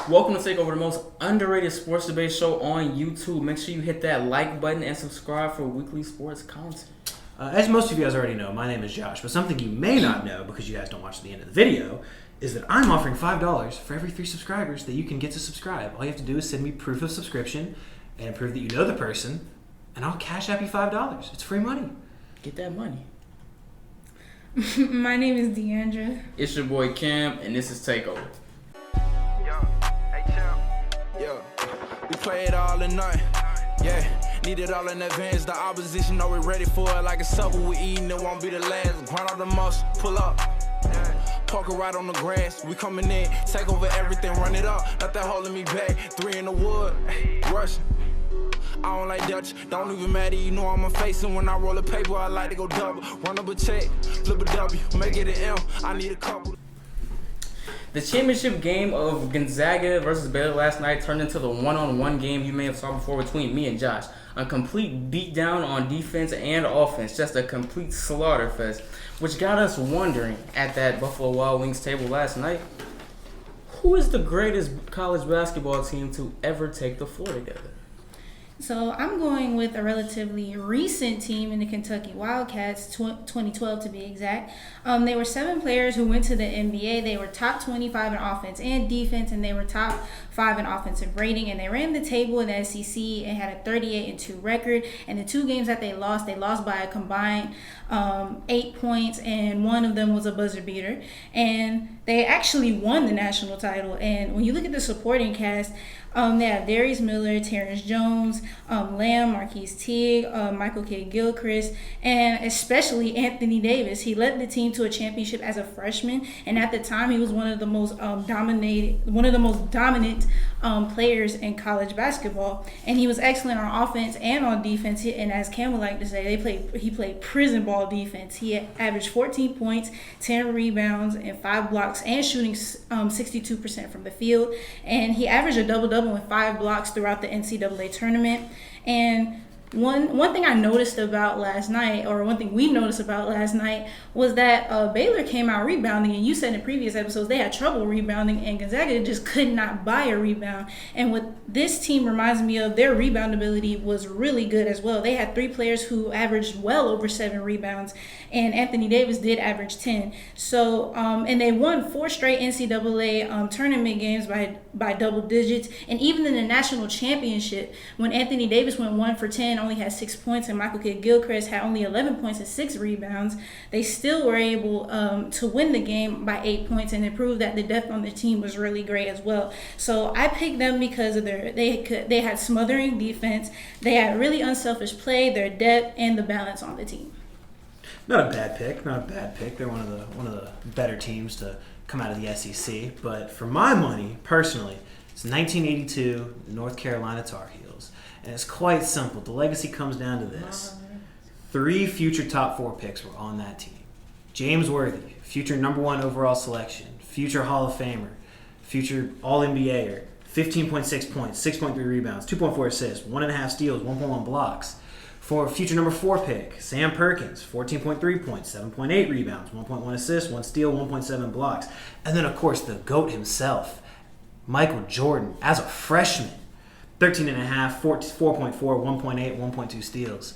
Welcome to Takeover, the most underrated sports debate show on YouTube. Make sure you hit that like button and subscribe for weekly sports content. As most of you guys already know, my name is Josh, but something you may not know because you guys don't watch the end of the video is that I'm offering $5 for every 3 subscribers that you can get to subscribe. All you have to do is send me proof of subscription and prove that you know the person, and I'll cash app you $5. It's free money. Get that money. My name is Deandra. It's your boy Cam, and this is Takeover. We play it all in night. Yeah, need it all in advance. The opposition know we're ready for it. Like a supper we eating, it won't be the last. Grind out the muscle, pull up. Parker right on the grass. We coming in, take over everything, run it up. Nothing holding me back. 3 in the wood, rushing. I don't like Dutch, don't even matter, you know I'm a face. And when I roll a paper, I like to go double. Run up a check, flip a W, make it an M. I need a couple. The championship game of Gonzaga versus Baylor last night turned into the one-on-one game you may have saw before between me and Josh. A complete beatdown on defense and offense, just a complete slaughter fest, which got us wondering at that Buffalo Wild Wings table last night, who is the greatest college basketball team to ever take the floor together? So I'm going with a relatively recent team in the Kentucky Wildcats, 2012 to be exact. They were 7 players who went to the NBA. They were top 25 in offense and defense, and they were top 5 in offensive rating. And they ran the table in the SEC and had a 38-2 record. And the 2 games that they lost by a combined 8 points, and one of them was a buzzer beater. And they actually won the national title. And when you look at the supporting cast, they have Darius Miller, Terrence Jones, Lamb, Marquise Teague, Michael Kidd-Gilchrist, and especially Anthony Davis. He led the team to a championship as a freshman, and at the time, he was one of the most dominant players in college basketball. And he was excellent on offense and on defense. And as Cam would like to say, he played prison ball defense. He averaged 14 points, 10 rebounds, and 5 blocks, and shooting 62% from the field. And he averaged a double-double with 5 blocks throughout the NCAA tournament. And one thing I noticed about last night, or one thing we noticed about last night, was that Baylor came out rebounding, and you said in previous episodes they had trouble rebounding, and Gonzaga just could not buy a rebound. And what this team reminds me of, their rebound ability was really good as well. They had 3 players who averaged well over 7 rebounds, and Anthony Davis did average 10. So, and they won 4 straight NCAA tournament games by double digits. And even in the national championship, when Anthony Davis went 1 for 10, only had 6 points, and Michael Kidd-Gilchrist had only 11 points and 6 rebounds, they still were able to win the game by 8 points, and it proved that the depth on the team was really great as well. So I picked them because of they had smothering defense, they had really unselfish play, their depth, and the balance on the team. Not a bad pick. They're one of the better teams to come out of the SEC. But for my money, personally, it's 1982 North Carolina Tar Heels. And it's quite simple. The legacy comes down to this. 3 future top 4 picks were on that team. James Worthy, future number 1 overall selection, future Hall of Famer, future All-NBAer, 15.6 points, 6.3 rebounds, 2.4 assists, 1.5 steals, 1.1 blocks. For future number 4 pick, Sam Perkins, 14.3 points, 7.8 rebounds, 1.1 assists, 1 steal, 1.7 blocks. And then, of course, the GOAT himself, Michael Jordan, as a freshman. 13.5, 4.4, 1.8, 1.2 steals.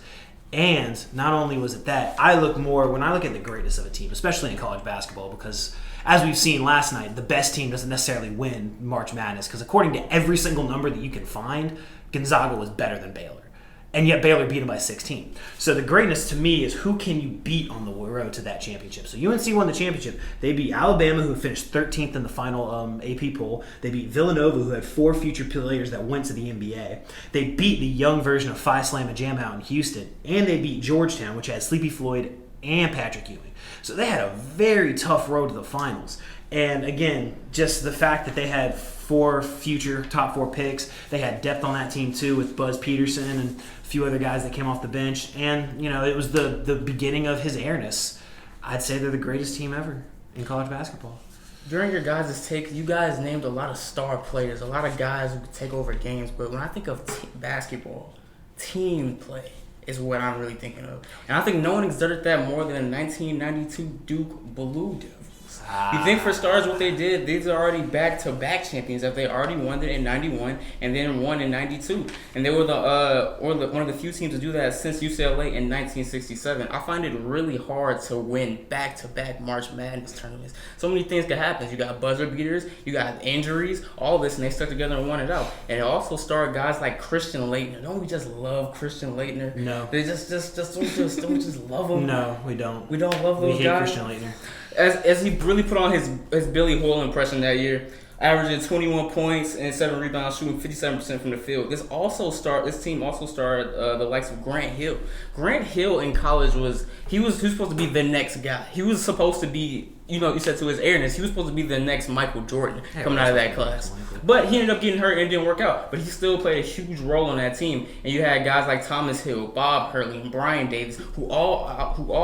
And not only was it that, when I look at the greatness of a team, especially in college basketball, because as we've seen last night, the best team doesn't necessarily win March Madness, because according to every single number that you can find, Gonzaga was better than Baylor. And yet Baylor beat them by 16. So the greatness to me is who can you beat on the road to that championship. So UNC won the championship. They beat Alabama, who finished 13th in the final AP poll. They beat Villanova, who had 4 future players that went to the NBA. They beat the young version of Phi Slamma Jam out in Houston. And they beat Georgetown, which had Sleepy Floyd and Patrick Ewing. So they had a very tough road to the finals. And again, just the fact that they had 4 future top 4 picks. They had depth on that team too, with Buzz Peterson and a few other guys that came off the bench. And, it was the beginning of his airness. I'd say they're the greatest team ever in college basketball. During your guys' take, you guys named a lot of star players, a lot of guys who could take over games. But when I think of basketball, team play is what I'm really thinking of. And I think no one exerted that more than the 1992 Duke Blue Devils. You think for Stars what they did, these are already back-to-back champions. That they already won it in 91 and then won in 92. And they were one of the few teams to do that since UCLA in 1967. I find it really hard to win back-to-back March Madness tournaments. So many things could happen. You got buzzer beaters, you got injuries, all this, and they stuck together and won it out. And it also started guys like Christian Laettner. Don't we just love Christian Laettner? No. They just don't we just love him? No, we don't. We don't love those We hate guys. Christian Laettner. As he really put on his Billy Hole impression that year, averaging 21 points and 7 rebounds, shooting 57% from the field. This team also starred the likes of Grant Hill. Grant Hill in college was supposed to be the next guy. He was supposed to be, you said to his airness, he was supposed to be the next Michael Jordan coming out of that class. But he ended up getting hurt and it didn't work out. But he still played a huge role on that team. And you had guys like Thomas Hill, Bob Hurley, and Brian Davis, who all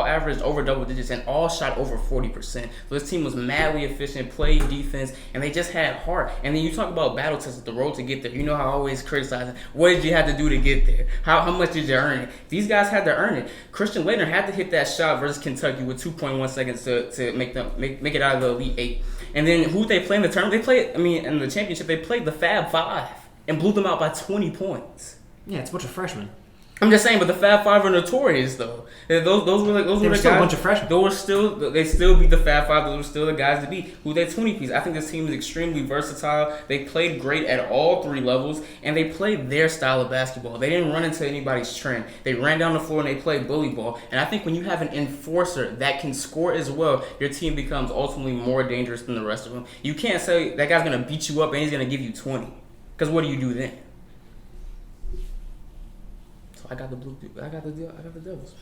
averaged over double digits and all shot over 40%. So this team was madly efficient, played defense, and they just had heart. And then you talk about battle tested, the road to get there. You know how I always criticize it. What did you have to do to get there? How much did you earn it? These guys had to earn it. Christian Laettner had to hit that shot versus Kentucky with 2.1 seconds to make it out of the Elite Eight. And then who they play in the tournament? In the championship, they played the Fab Five and blew them out by 20 points. Yeah, it's a bunch of freshmen. I'm just saying, but the Fab Five are notorious though. Those were the guys. Still a bunch of freshmen. They still beat the Fab Five. Those were still the guys to beat. Who they 20-piece. I think this team is extremely versatile. They played great at all three levels, and they played their style of basketball. They didn't run into anybody's trend. They ran down the floor and they played bully ball. And I think when you have an enforcer that can score as well, your team becomes ultimately more dangerous than the rest of them. You can't say that guy's gonna beat you up and he's gonna give you 20, because what do you do then? I got the Devils.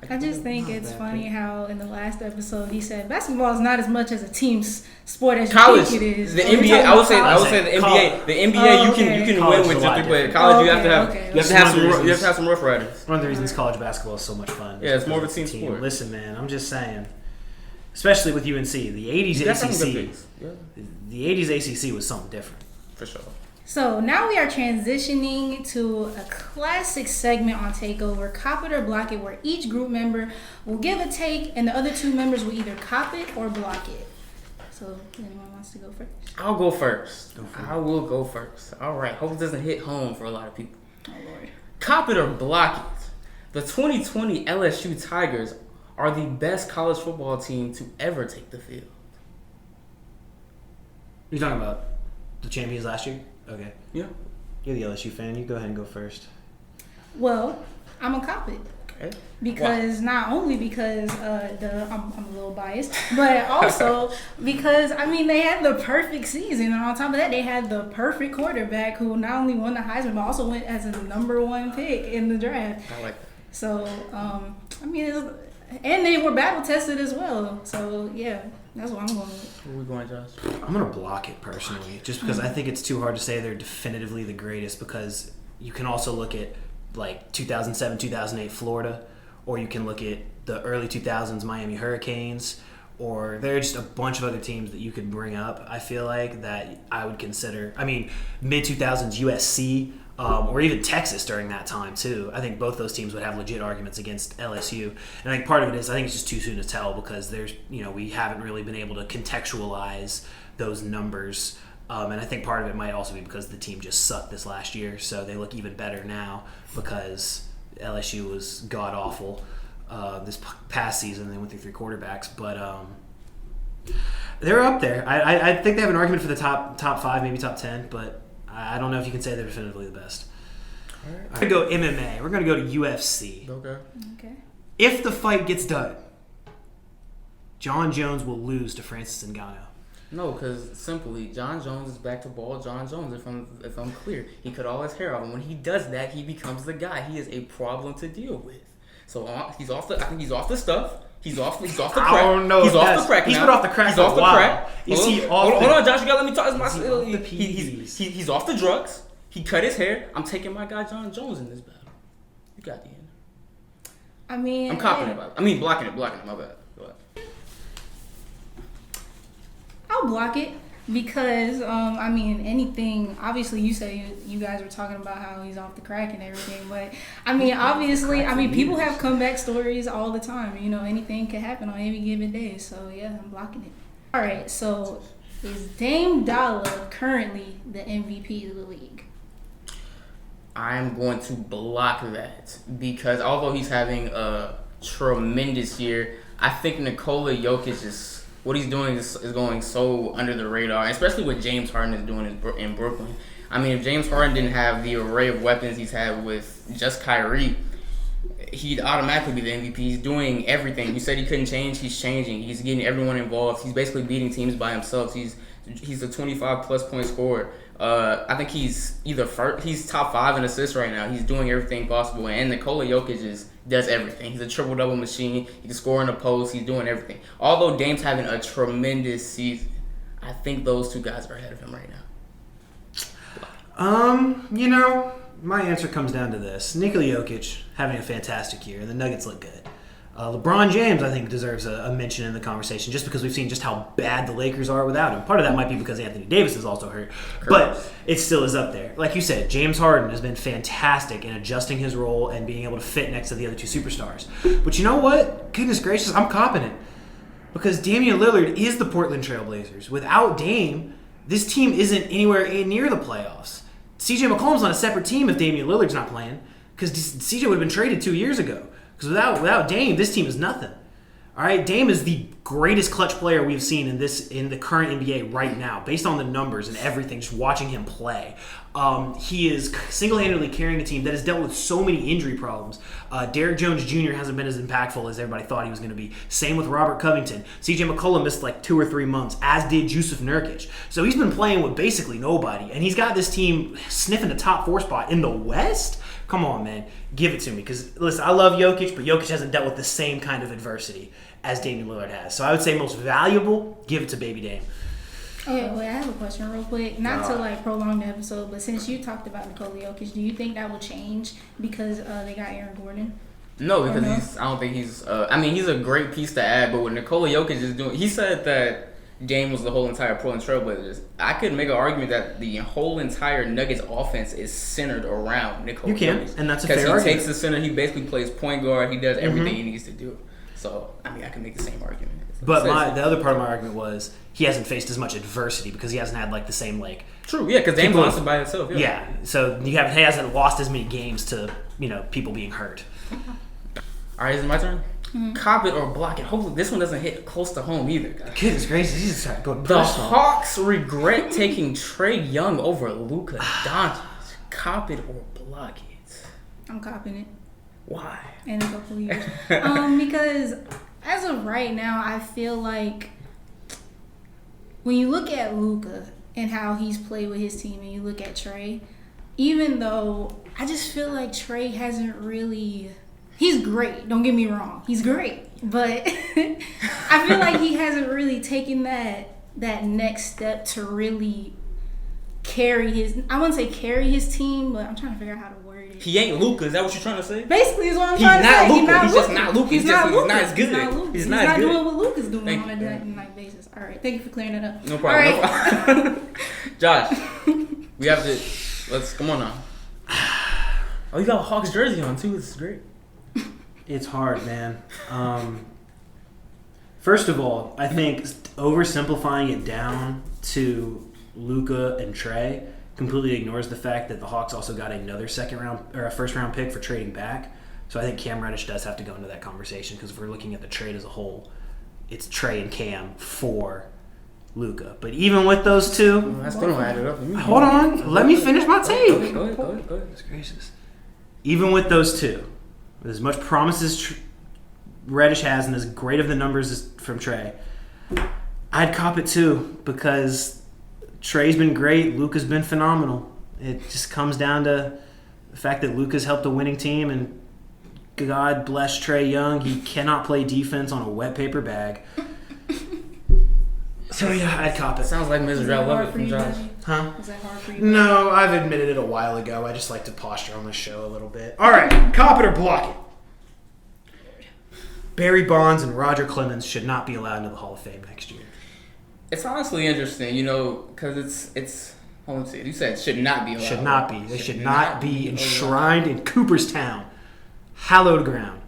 I just think it's funny how in the last episode he said basketball is not as much as a team sport as college. You think it is. The NBA, I would say the NBA. The NBA, you can College win with is a lot your three, but different. college you have to have some rough riders. One of the reasons college basketball is so much fun. Yeah, it's more of a team sport. Listen, man, I'm just saying, especially with UNC, the '80s ACC. Yeah. The '80s ACC was something different. For sure. So now we are transitioning to a classic segment on Takeover, Cop It or Block It, where each group member will give a take and the other two members will either cop it or block it. So anyone wants to go first? I'll go first. I will go first. All right. Hope it doesn't hit home for a lot of people. Oh, Lord. Cop it or block it. The 2020 LSU Tigers are the best college football team to ever take the field. You're talking about the champions last year? Okay. Yeah. You're the LSU fan. You go ahead and go first. Well, I'm going to cop it. Okay. Because not only because I'm a little biased, but also because they had the perfect season, and on top of that they had the perfect quarterback who not only won the Heisman but also went as a number 1 pick in the draft. I like that. So and they were battle tested as well. So yeah, that's what I'm going with. Where are we going, Josh? I'm going to block it personally, just because I think it's too hard to say they're definitively the greatest, because you can also look at like 2007, 2008 Florida, or you can look at the early 2000s Miami Hurricanes, or there are just a bunch of other teams that you could bring up, I feel like, that I would consider. Mid-2000s USC, or even Texas during that time too. I think both those teams would have legit arguments against LSU. And I think part of it is, I think it's just too soon to tell, because there's, we haven't really been able to contextualize those numbers. And I think part of it might also be because the team just sucked this last year, so they look even better now because LSU was god-awful this past season. They went through 3 quarterbacks, but they're up there. I think they have an argument for the top 5, maybe top 10, but I don't know if you can say they're definitively the best. All right. We're going to go MMA. We're going to go to UFC. Okay. If the fight gets done, John Jones will lose to Francis Ngannou. No, because simply, John Jones is back to ball John Jones, if I'm clear. He cut all his hair off, and when he does that, he becomes the guy. He is a problem to deal with. So I think he's off the stuff. He's off the crack. I don't know. He's off the crack now. He's been off the crack. He's off the crack. Is he off? Hold on, Josh. You gotta let me talk. He's He's off the drugs. He cut his hair. I'm taking my guy John Jones in this battle. You got the end. I'm copying it. Blocking it. My bad. Go ahead. I'll block it because anything. Obviously, you say you guys were talking about how he's off the crack and everything, but obviously, people have comeback stories all the time. Anything can happen on any given day. So yeah, I'm blocking it. All right, so is Dame Dollar currently the MVP of the league? I'm going to block that because although he's having a tremendous year, I think Nikola Jokic is what he's doing is going so under the radar, especially what James Harden is doing in Brooklyn. I mean, if James Harden didn't have the array of weapons he's had with just Kyrie, he'd automatically be the MVP. He's doing everything. You said he couldn't change. He's changing. He's getting everyone involved. He's basically beating teams by himself. He's a 25-plus point scorer. I think he's he's top 5 in assists right now. He's doing everything possible. And Nikola Jokic does everything. He's a triple-double machine. He can score in the post. He's doing everything. Although Dame's having a tremendous season, I think those two guys are ahead of him right now. My answer comes down to this. Nikola Jokic having a fantastic year, and the Nuggets look good. LeBron James, I think, deserves a mention in the conversation just because we've seen just how bad the Lakers are without him. Part of that might be because Anthony Davis is also hurt, but it still is up there. Like you said, James Harden has been fantastic in adjusting his role and being able to fit next to the other two superstars. But you know what? Goodness gracious, I'm copping it. Because Damian Lillard is the Portland Trailblazers. Without Dame, this team isn't anywhere near the playoffs. CJ McCollum's on a separate team if Damian Lillard's not playing, because CJ would have been traded 2 years ago. Because without Dame, this team is nothing. All right, Dame is the greatest clutch player we've seen in the current NBA right now, based on the numbers and everything. Just watching him play, he is single-handedly carrying a team that has dealt with so many injury problems. Derrick Jones Jr. hasn't been as impactful as everybody thought he was going to be. Same with Robert Covington. CJ McCollum missed like 2 or 3 months, as did Jusuf Nurkic. So he's been playing with basically nobody, and he's got this team sniffing the top 4 spot in the West. Come on, man. Give it to me. Because, listen, I love Jokic, but Jokic hasn't dealt with the same kind of adversity as Damian Lillard has. So I would say most valuable, give it to Baby Dame. Okay, wait, I have a question real quick. Not to, prolong the episode, but since you talked about Nikola Jokic, do you think that will change because they got Aaron Gordon? No, because I don't think he's he's a great piece to add, but what Nikola Jokic is doing, he said that Dame was the whole entire Portland Trailblazers. I could make an argument that the whole entire Nuggets offense is centered around Nikola Jokic. You can, and that's a fair argument. Because he takes the center, he basically plays point guard, he does everything he needs to do. So, I can make the same argument. But the other part of my argument was he hasn't faced as much adversity because he hasn't had the same True, yeah, because Dame lost it by himself. Yeah, so he hasn't lost as many games to people being hurt. All right, is it my turn? Mm-hmm. Cop it or block it. Hopefully, this one doesn't hit close to home either. Goodness gracious, he's just going the personal. Hawks regret taking Trae Young over Luka Doncic. Cop it or block it. I'm copping it. Why? In a couple of years. Because as of right now, I feel like when you look at Luka and how he's played with his team and you look at Trae, even though I just feel like Trae hasn't really... He's great, don't get me wrong. He's great. But I feel like he hasn't really taken that next step to really carry his... I wouldn't say carry his team, but I'm trying to figure out how to word it. He ain't Luka. Is that what you're trying to say? Basically, is what I'm trying to say. He's just not Luka. He's not as good. He's not doing what Luka's doing on a night basis. All right, thank you for clearing that up. No problem. All right. No problem. Josh, we have to... Let's... Come on now. Oh, you got a Hawks jersey on, too. This is great. It's hard, man. First of all, I think oversimplifying it down to Luka and Trae completely ignores the fact that the Hawks also got another first round pick for trading back. So I think Cam Reddish does have to go into that conversation because if we're looking at the trade as a whole, it's Trae and Cam for Luka. But even with those two, that's going to add it up. Hold on, let me finish my take. Go ahead. That's gracious. Even with those two, with as much promise as Reddish has and as great of the numbers as from Trae, I'd cop it too because Trae's been great. Luka's been phenomenal. It just comes down to the fact that Luka's helped a winning team, and God bless Trae Young. He cannot play defense on a wet paper bag. So yeah, I'd cop it. Sounds like Mrs. I love it from Josh. Huh? Is that hard for you? No, I've admitted it a while ago. I just like to posture on the show a little bit. All right, cop it or block it. Barry Bonds and Roger Clemens should not be allowed into the Hall of Fame next year. It's honestly interesting, because it's. Hold on, see. You said should not be allowed. Should not be. They should not be enshrined in Cooperstown, hallowed ground.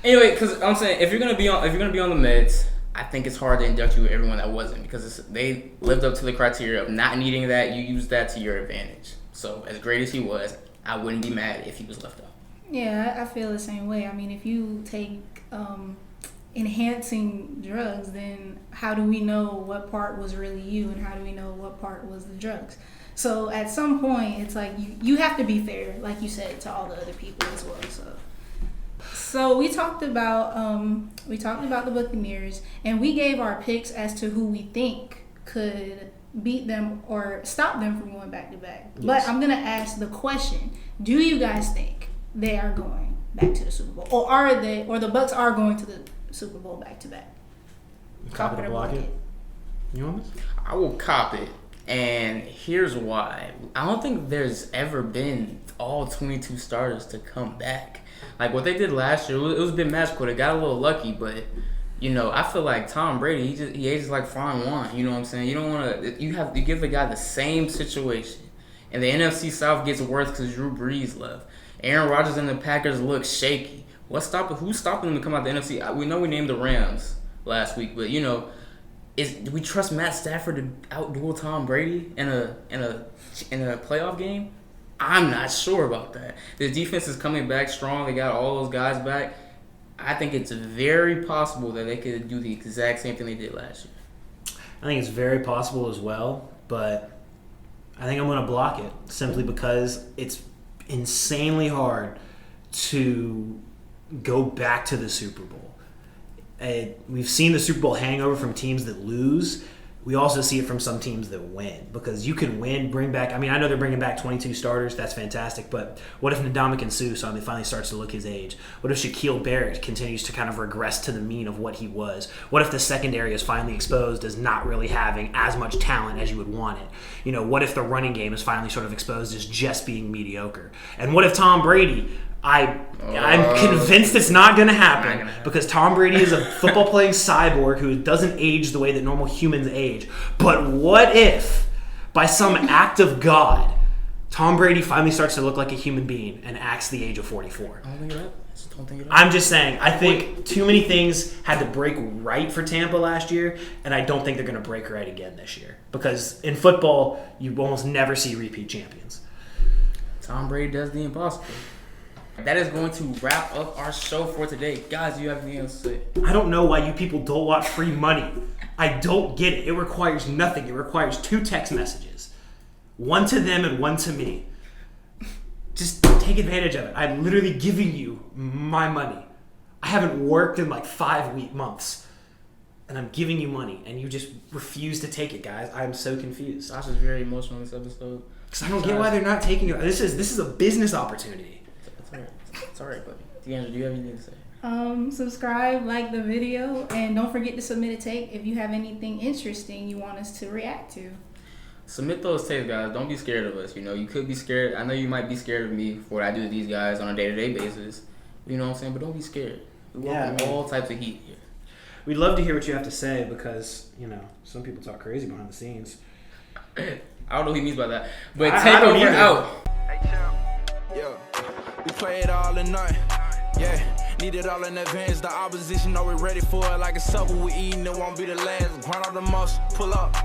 Anyway, because I'm saying if you're gonna be on the Mets, I think it's hard to induct you with everyone that wasn't, because they lived up to the criteria of not needing that. You used that to your advantage. So as great as he was, I wouldn't be mad if he was left out. Yeah, I feel the same way. I mean, if you take enhancing drugs, then how do we know what part was really you, and how do we know what part was the drugs? So at some point, it's like you have to be fair, like you said, to all the other people as well. So we talked about the Buccaneers, and we gave our picks as to who we think could beat them or stop them from going back to back. Yes. But I'm gonna ask the question: do you guys think they are going back to the Super Bowl, or the Bucs are going to the Super Bowl back to back? Cop it or block it. You want this? I will cop it, and here's why. I don't think there's ever been all 22 starters to come back. Like what they did last year, it was a bit magical. They got a little lucky, but I feel like Tom Brady, he ages like fine wine. You know what I'm saying? You don't want to. You have to give the guy the same situation, and the NFC South gets worse because Drew Brees left. Aaron Rodgers and the Packers look shaky. Who's stopping them to come out the NFC? We know we named the Rams last week, but do we trust Matt Stafford to outduel Tom Brady in a playoff game? I'm not sure about that. The defense is coming back strong. They got all those guys back. I think it's very possible that they could do the exact same thing they did last year. I think it's very possible as well, but I think I'm going to block it simply because it's insanely hard to go back to the Super Bowl. We've seen the Super Bowl hangover from teams that lose. We also see it from some teams that win, because you can win, bring back. I mean, I know they're bringing back 22 starters. That's fantastic. But what if Ndamukong Suh finally starts to look his age? What if Shaquille Barrett continues to kind of regress to the mean of what he was? What if the secondary is finally exposed as not really having as much talent as you would want it? What if the running game is finally sort of exposed as just being mediocre? And what if Tom Brady? I'm convinced it's not going to happen, because Tom Brady is a football-playing cyborg who doesn't age the way that normal humans age. But what if, by some act of God, Tom Brady finally starts to look like a human being and acts the age of 44? I don't think it happens. I'm just saying, I think too many things had to break right for Tampa last year, and I don't think they're going to break right again this year. Because in football, you almost never see repeat champions. Tom Brady does the impossible. That is going to wrap up our show for today. Guys, do you have anything else to say? I don't know why you people don't watch Free Money. I don't get it. It requires nothing. It requires 2 text messages. One to them and one to me. Just take advantage of it. I'm literally giving you my money. I haven't worked in like 5 months. And I'm giving you money. And you just refuse to take it, guys. I'm so confused. Josh is very emotional in this episode. Because I don't get why they're not taking it. This is a business opportunity. It's alright, buddy. D'Angelo, do you have anything to say? Subscribe, like the video, and don't forget to submit a take if you have anything interesting you want us to react to. Submit those takes, guys. Don't be scared of us. You could be scared. I know you might be scared of me for what I do to these guys on a day-to-day basis. You know what I'm saying? But don't be scared. We welcome all types of heat here. We'd love to hear what you have to say, because, some people talk crazy behind the scenes. I don't know what he means by that. But Takeover out. Yeah, we play it all in night. Yeah, need it all in advance. The opposition know we're ready for it. Like a supper we eating, it won't be the last. Grind out the muscle, pull up.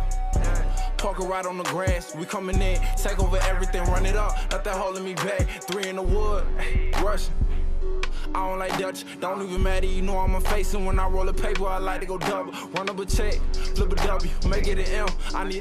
Parker right on the grass. We coming in, take over everything, run it up. Not that holding me back. 3 in the wood, rushing. I don't like Dutch, don't even matter, I'm a facing. When I roll a paper, I like to go double. Run up a check, flip a W, make it an M. I need